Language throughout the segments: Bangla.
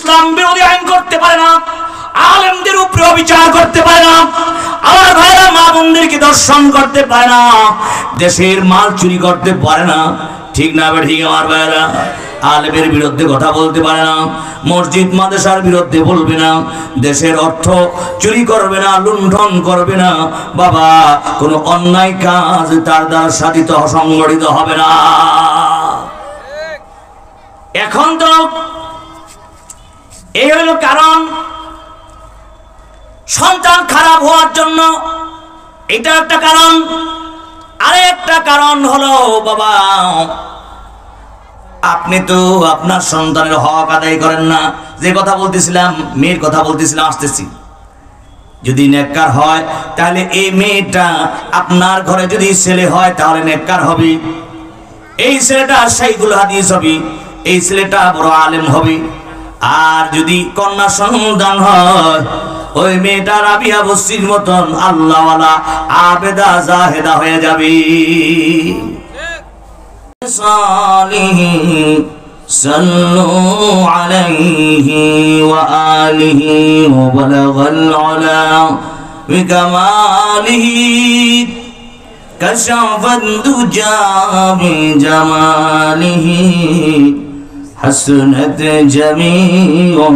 ইসলাম বিরোধী আইন করতে পারে না, আলেমদের উপরে বিচার করতে পারে না, আমার ভাইরা মা বোনদেরকে দর্শন করতে পারে না, দেশের মাল চুরি করতে পারে না। ঠিক না ঠিক আমার ভাইরা? আলেমের বিরুদ্ধে কথা বলতে পারে না, মসজিদ মাদ্রাসার বিরুদ্ধে বলবে না, দেশের অর্থ চুরি করবে না, লুণ্ঠন করবে না। বাবা, কোনো অন্যায় কাজ তার দ্বারা সাধিত সংগঠিত হবে না। এখন তো এই হলো কারণ, সন্তান খারাপ হওয়ার জন্য এটা একটা কারণ। আরেকটা কারণ হলো বাবা, আপনি তো আপনার সন্তানের হক আদায় করেন না। যে কথা বলতেছিলাম, মেয়ের কথা বলতেছিলাম, আসতেছি। যদি নেককার হয় তাহলে এই মেয়েটা আপনার ঘরে যদি ছেলে হয় তাহলে নেককার হবে, এই ছেলেটা শাইখুল হাদিস হবে, এই ছেলেটা বড় আলেম হবে। আর যদি কন্যা সন্তান হয়, ওই মেয়েটা রাবিয়া বস্তির মতন আল্লাহওয়ালা আবেদা জাহেদা হয়ে যাবে। সাল্লু আলাইহি ওয়া আলিহি ওয়া বালাগাল উলা বিকামালিহি কাশাফাদ দুজা বিজামালিহি হাসনাত জামিউ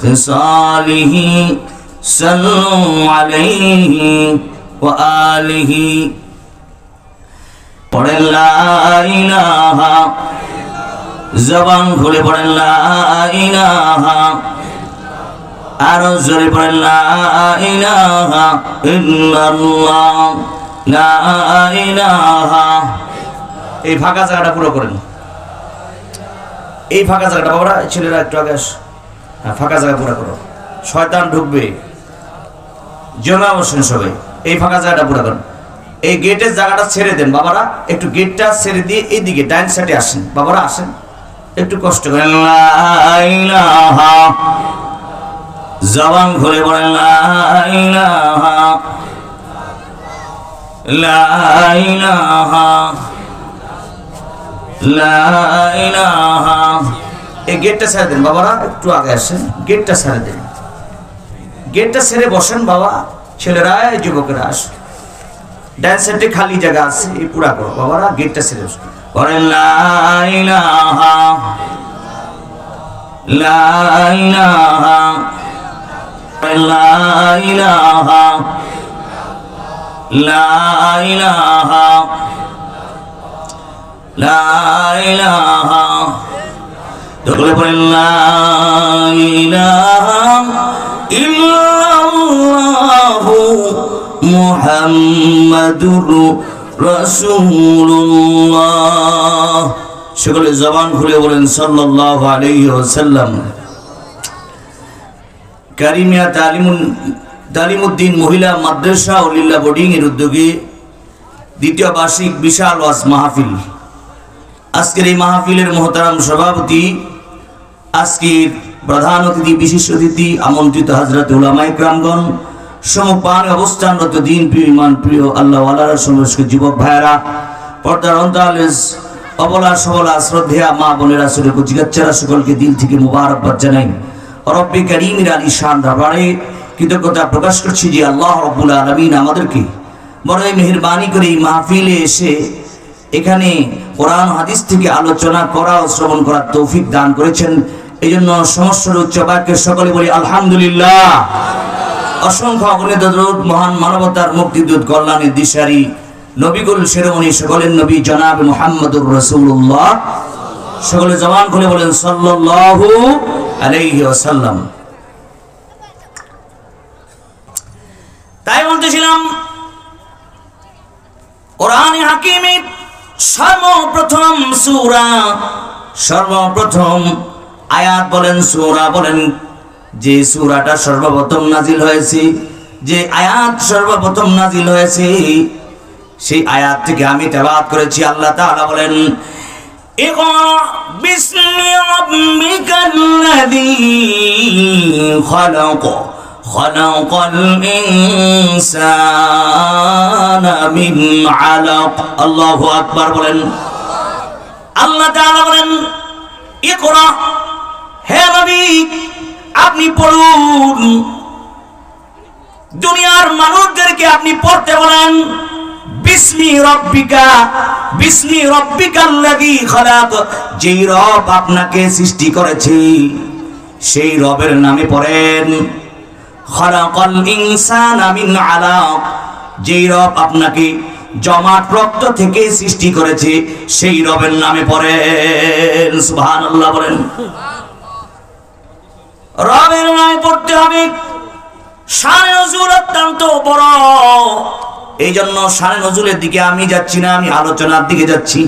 খিসালিহি সাল্লু আলাইহি ওয়া আলিহি। পড়েন লা ইলাহা, জবান খুলে পড়েন লা ইলাহা, আরো জোরে পড়েন লা ইলাহা ইল্লাল্লাহ, লা ইলাহা। এই ফাঁকা জায়গাটা পুরো করেন, এই ফাঁকা জায়গাটা বাবারা, ছেলেরা একটু আগে আস। হ্যাঁ, ফাঁকা জায়গা পুরো করো, শয়তান ঢুকবে। জমা বসেন সবাই, এই ফাঁকা জায়গাটা পুরো করেন। এই গেটের জায়গাটা ছেড়ে দেন বাবারা, একটু গেটটা ছেড়ে দিয়ে এইদিকে ডাইন সাইডে আসেন বাবারা, আসেন একটু কষ্ট করেন। লা ইলাহা, জবান খুলে বলেন লা ইলাহা, লা ইলাহা, লা ইলাহা। এই গেটটা ছেড়ে দেন বাবারা, একটু আগে আসেন, গেটটা ছেড়ে দেন, গেটটা ছেড়ে বসেন বাবা। ছেলেরা, যুবকেরা আস, ডান সাইডে খালি জায়গা আছে, এই পুরা করো বাবারা, গেটটা ছেড়ে বলেন লা ইলাহা, লা ইলাহা, লা ইলাহা, লা ইলাহা, লা ইলাহা। দোলে বলেন লা ইলাহা ইল্লাল্লাহু মুহাম্মাদুর রাসূলুল্লাহ। সকলে জবান খুলে বলেন সাল্লাল্লাহু আলাইহি ওয়াসাল্লাম। কারিমিয়া তালিমউদ্দিন মহিলা মাদ্রাসা ও লিল্লা বোর্ডিং এর উদ্যোগে দ্বিতীয় বার্ষিক বিশাল ওয়াজ মাহফিল। আজকের এই মাহফিলের মহতারাম সভাপতি, আজকের প্রধান অতিথি, বিশেষ অতিথি, আমন্ত্রিত হযরত উলামায়ে কেরামগণ, সমপানে অবস্থানরত দিন প্রিয়, ইমান প্রিয় আল্লাহ ওয়ালারা, সমস্ত যুবক ভাইয়েরা, পর্দার অন্তরালে অবলা সবলা শ্রদ্ধেয়া মা বোনেরা, সুরে কুচিকাচ্চারা, সকলকে দিল থেকে মুবারকবাদ জানাই। রব্বে কারীমের আলিশান দরবারে কৃতজ্ঞতা প্রকাশ করছি যে আল্লাহ রাব্বুল আলামিন আমাদেরকে বড় মেহেরবানি করে এই মাহফিলে এসে এখানে কোরআন হাদিস থেকে আলোচনা করা ও শ্রবণ করার তৌফিক দান করেছেন। এই জন্য সমস্ত উচ্চ বাক্যে সকলে বলি আলহামদুলিল্লাহ। অসংখ্য অগণিত দরুদ মহান মানবতার মুক্তিদূত কল্যাণের দিশারি নবীকুল শিরোমণি সকলের নবী জনাব মুহাম্মদুর রাসূলুল্লাহ, সকলে জবান খুলে বলেন সাল্লাল্লাহু আলাইহি ওয়াসাল্লাম। তাই বলতেছিলাম, কোরআনে হাকিমের সর্বপ্রথম সূরা, সর্বপ্রথম আয়াত বলেন, সূরা বলেন, যে সূরাটা সর্বপ্রথম নাজিল হয়েছে, যে আয়াত সর্বপ্রথম নাজিল হয়েছে, সেই আয়াত থেকে আমি তেলাওয়াত করেছি। আল্লাহ তাআলা বলেন, ইকরা বিসমি রাব্বিকাল্লাযী খালাক খালাকাল ইনসানা মিন আলাক। আল্লাহু আকবার বলেন। আল্লাহ তাআলা বলেন, ইকরা, হে নবী আপনি পড়ুন, দুনিয়ার মানুষদেরকে আপনি পড়তে বলেন বিসমি রব্বিকা, বিসমি রব্বিকাল্লাযী খলাক। যেই রব আপনাকে সৃষ্টি করেছে সেই রবের নামে পড়েন। খলাকাল ইনসানা মিন আলাক। যেই রব আপনাকে জমাট রক্ত থেকে সৃষ্টি করেছে সেই রবের নামে পড়েন। সুবহানাল্লাহ বলেন। রবের নামে পড়তে হবে। শানে নজুল অত্যন্ত বড়, এই জন্য শানে নজুলের দিকে আমি যাচ্ছি না, আমি আলোচনার দিকে যাচ্ছি।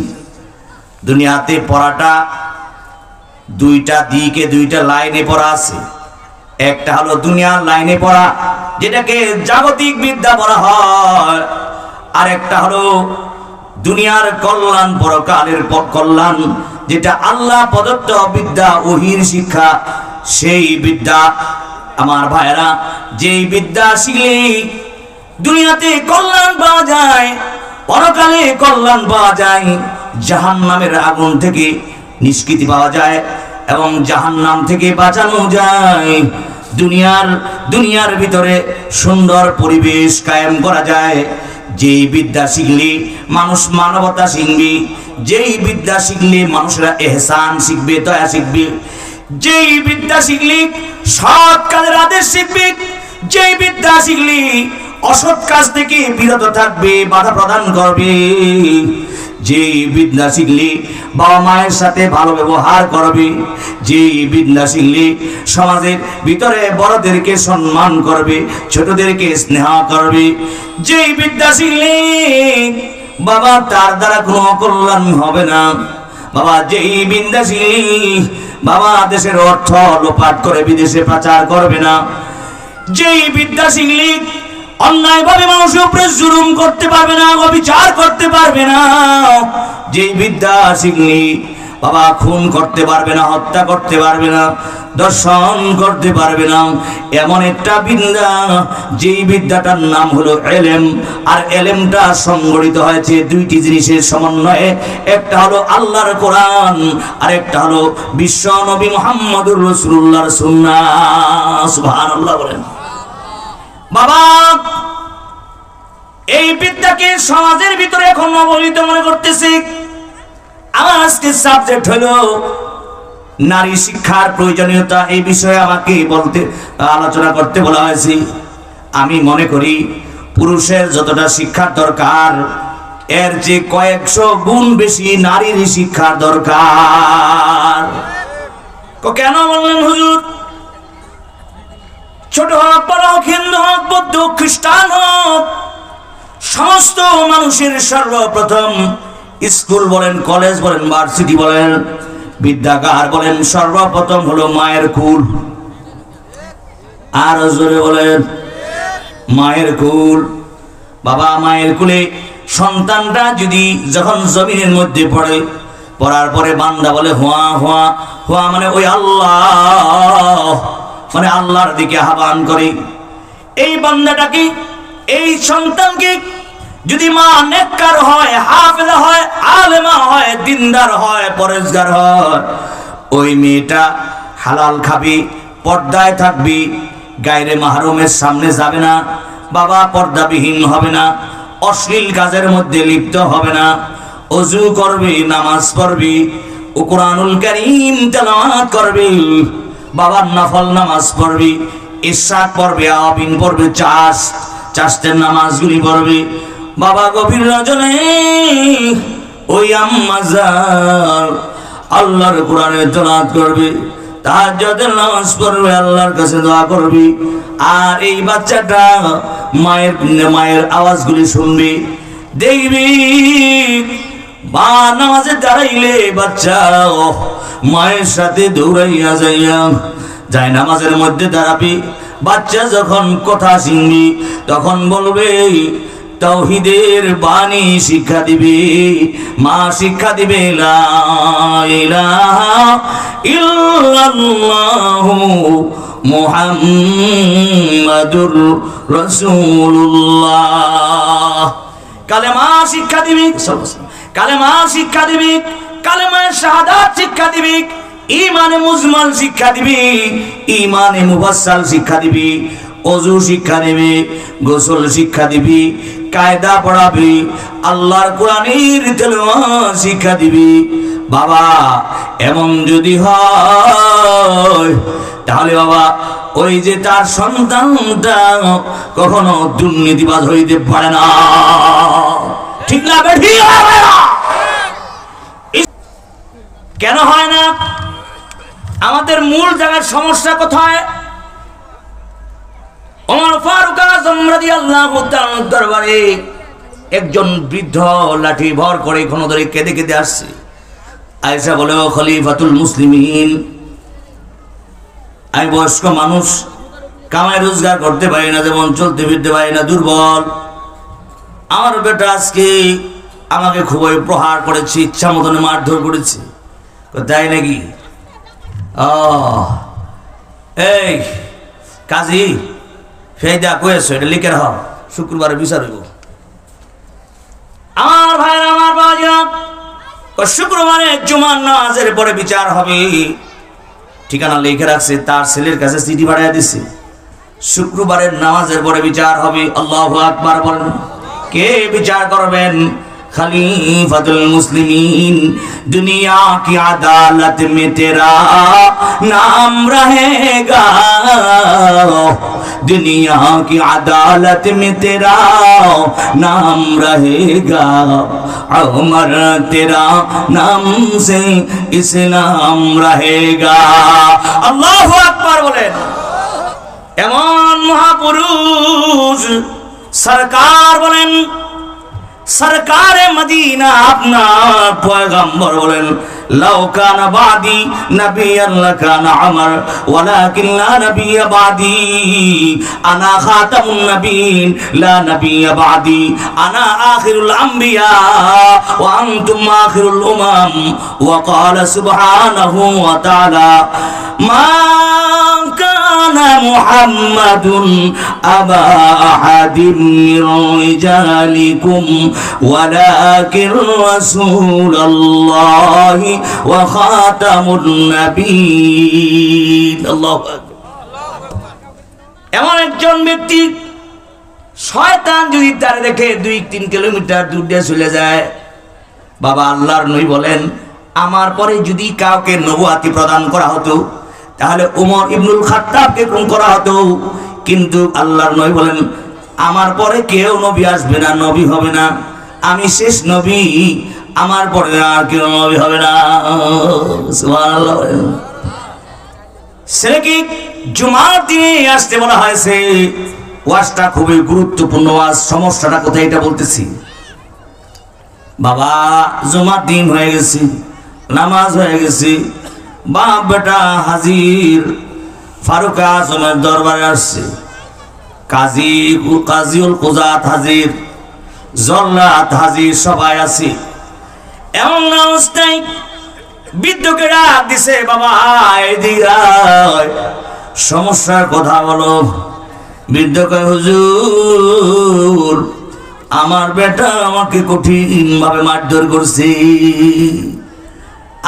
দুনিয়াতে পড়াটা দুইটা দিকে, দুইটা লাইনে পড়া আছে। একটা হলো দুনিয়ার লাইনে পড়া, যেটাকে জাগতিক বিদ্যা বলা হয়, আর একটা হলো দুনিয়ার কল্যাণ, পরকালের কল্যাণ, যেটা আল্লাহ প্রদত্ত বিদ্যা, ওহীর শিক্ষা, সেই বিদ্যা। আমার ভাইরা, যেই বিদ্যা শিখলে দুনিয়াতে কল্যাণ পাওয়া যায়, পরকালে কল্যাণ পাওয়া যায়, জাহান্নামের আগুন থেকে নিষ্কৃতি পাওয়া যায় এবং জাহান্নাম থেকে বাঁচানো যায়, দুনিয়ার ভিতরে সুন্দর পরিবেশ কায়েম করা যায়। যেই বিদ্যা শিখলে মানুষ মানবতা শিখবে, যেই বিদ্যা শিখলে মানুষরা ইহসান শিখবে, দয়া শিখবে, যেই বিদ্যা শিখলে সৎ কাজের আদেশ শিখবে, যেই বিদ্যা শিখলে অসৎ কাজ থেকে বিরত থাকবে, বাধা প্রদান করবে, যেই বিদ্যা শিখলে বাবা মায়ের সাথে ভালো ব্যবহার করবে, যেই বিদ্যা শিখলে সমাজের ভিতরে বড়দেরকে সম্মান করবে, ছোটদেরকে স্নেহ করবে, যেই বিদ্যা শিখলে বাবা তার দ্বারা কোনো অকল্যাণ হবে না। বাবা যেই বিদ্যা শিখলে বাবা দেশের অর্থ লোপাট করে বিদেশে পাচার করবে না। যেই বিদ্যা শিখলে অন্যায়ভাবে মানুষের উপরে জুলুম করতে পারবে না, অবিচার করতে পারবে না। যেই বিদ্যা শিখলে বাবা খুন করতে পারবে না, হত্যা করতে পারবে না, দর্শন করতে পারবে না। এমন একটা বিদ্যা, যেই বিদ্যাটার নাম হলো এলেম। আর এলেমটা সংগঠিত হয়েছে দুইটি জিনিসের সমন্বয়ে। একটা হলো আল্লাহর কোরআন, আর একটা হলো বিশ্ব নবী মুহাম্মদুর রাসূলুল্লাহর সুন্নাহ। সুবহানাল্লাহ বলেন। বাবা এই বিদ্যাকে সমাজের ভিতরে এখন অবহেলিত মনে করতেছি। আমার আজকে সাবজেক্ট হলো নারী শিক্ষার প্রয়োজনীয়তা। এই বিষয়ে আমাকে আলোচনা করতে বলা হয়েছে। আমি মনে করি পুরুষের যতটা শিক্ষার দরকার, এর যে কয়েকশো গুণ বেশি নারীর শিক্ষার দরকার। কেন বললেন হুজুর? ছোট হোক, বড় হোক, হিন্দু হোক, বৌদ্ধ, খ্রিস্টান হোক, সমস্ত মানুষের সর্বপ্রথম স্কুল বলেন, কলেজ বলেন, ভার্সিটি বলেন, বিদ্যাগার বলেন, সর্বপ্রথম হলো মায়ের কুল। আর জোরে বলেন মায়ের কুল। বাবা মায়ের কুলে সন্তানটা যদি যখন জমিনের মধ্যে পড়ে, পড়ার পরে বান্দা বলে হুয়া হুয়া হুয়া, মানে ওই আল্লাহ, মানে আল্লাহর দিকে আহ্বান করে। এই বান্দাটাকে, এই সন্তানকে যদি মা নেককার হয়, হাফেজা হয়, আলেমা হয়, দিনদার হয়, পরেজগার হয়, ওই মেয়েটা হালাল খাবি, পর্দায় থাকবি, গায়রে মাহরুমের সামনে যাবে না, বাবা পর্দাবিহীন হবে না, অশ্লীল কাজের মধ্যে লিপ্ত হবে না, ওযু করবি, নামাজ পড়বি, ও কুরআনুল কারীম তেলাওয়াত করবি, বাবার নফল নামাজ পড়বি, ইশরাক পড়বি, আওয়াবিন পড়বি, চাষের নামাজগুলি পড়বি। বাবা গভীর রজনে ওই আম্মাজান আল্লাহর কোরআনে তেলাওয়াত করবি, তাহাজ্জুদের নামাজ পড়বি, আল্লাহর কাছে দোয়া করবি। আর এই বাচ্চাটা মায়ের আওয়াজগুলি শুনবি, দেখবি মা নামাজে দাঁড়াইলে বাচ্চা মায়ের সাথে দৌড়াইয়া যায় নামাজের মধ্যে দাঁড়াবি। বাচ্চা যখন কথা শুনবি তখন বলবে তাওহীদের বাণী শিক্ষা দিবে, মা শিক্ষা দিবে লা ইলাহা ইল্লাল্লাহু মুহাম্মাদুর রাসূলুল্লাহ। কালেমা শিক্ষা দিবি, কালেমা শিক্ষা দিবি, কালেমার শাহাদাত শিক্ষা দিবি, ইমানে মুজমাল শিক্ষা দিবি, ইমানে মুফাসসাল শিক্ষা দিবি, ওযু শিক্ষা দিবি, গোসল শিক্ষা দিবি, কায়দা পড়াবি, আল্লাহর কোরআনের তেলাওয়াত শিক্ষা দিবি। বাবা এমন যদি হয় তাহলে বাবা ওই যে তার সন্তানটা কখনো দুর্নীতিবাজ হইতে পারে না। ঠিক না বেঠি? কেন হয় না? আমাদের মূল জায়গার সমস্যা কোথায়? ওমর ফারুক আযম রাদিয়াল্লাহু তাআলার দরবারে একজন বৃদ্ধ লাঠি ভর করে কোনো ধরে কেঁদে কেঁদে আসছে। আয়েশা বলে, ও খলিফাতুল মুসলিমিন, আমি বয়স্ক মানুষ, কামাই রোজগার করতে পারি না, যেমন চলতে ফিরতে পারি না, দুর্বল। আমার বেটা আজকে আমাকে খুবই প্রহার করেছে, ইচ্ছা মতন মারধর করেছে। তাই নাকি? এই কাজী ফেদা কয়েছো, এটা লিখে রাখ, শুক্রবারে বিচার হইব। আমার ভাই, আমার বাবা, শুক্রবারে জুমার নামাজের পরে বিচার হবে। ঠিকানা লিখে রাখছে, তার ছেলের কাছে চিঠি পাঠিয়ে দিচ্ছে, শুক্রবারের নামাজের পরে বিচার হবে। আল্লাহু আকবার বলেন। কে বিচার করবেন? खलीफतुल मुस्लिमीन। दुनिया की अदालत में तेरा नाम रहेगा, दुनिया की अदालत में तेरा नाम रहेगा, उमर तेरा नाम से इस्लाम रहेगा। अल्लाहु আকবার বলেন। এমন মহাপুরুষ সরকার বলেন, सरकार मदीना अपना पैगंबर बोलें, लौ काना बादी नबिय्यन लकाना उमर वलाकिन ला नबिय्य बादी, अना खातमुन नबिय्यीन ला नबिय्य बादी, अना आखिरुल अंबिया व अंतुम आखिरुल उमम। व क़ाल सुब्हानहु व तआला, मा काना मुहम्मदुन अबा अहदिम मिन रिजालिकुम वलाकिन रसूलुल्लाहि व खातामुन नबिय्यीन। আল্লাহু আকবার। এমন একজন ব্যক্তি, শয়তান যদি তার দেখে 2-3 কিলোমিটার দূর দিয়ে চলে যায়। বাবা আল্লাহর নবী বলেন, আমার পরে যদি কাউকে নবুয়াতি প্রদান করা হতো তাহলে উমর ইবনুল খাত্তাবকে খুন করা হতো, কিন্তু আল্লাহর নবী বলেন, আমার পরে কেউ নবী আসবে না, নবী হবে না, আমি শেষ নবী, আমার পরে আর কেউ নবী হবে না। সুবহানাল্লাহ। ছেলেকে জুমার দিনে আসতে বলা হয়েছে। ওয়াজটা খুবই গুরুত্বপূর্ণ ওয়াজ। সমস্যাটা কোথায় এটা বলতেছি। বাবা জুমার দিন হয়ে গেছে, নামাজ হয়ে গেছে, বাপ বেটা হাজির ফারুক আজমের দরবারে আসছে। কাজীউল কুজাত হাজির, জল্লাদ হাজির, সবাই আছে। এমন অবস্থায় বৃদ্ধকে ডাক দিছে, বাবা এদিকে আয়, সমস্যার কথা বলো। বৃদ্ধ কয়, হুজুর আমার বেটা আমাকে কঠিন ভাবে মারধর করছে,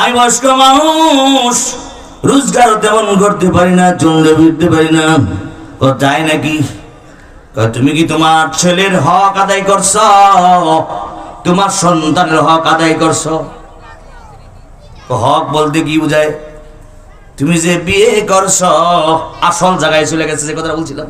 আমি বয়স্ক মানুষ, রোজগার তেমন করতে পারি না, চলতে ফিরতে পারি না। তাই নাকি? তুমি কি তোমার ছেলের হক আদায় করছ? তোমার সন্তানের হক আদায় করছ? হক বলতে কি বোঝায়? তুমি যে বিয়ে করছ আসল জায়গায় চলে গেছে, যে কথা বলছিলাম।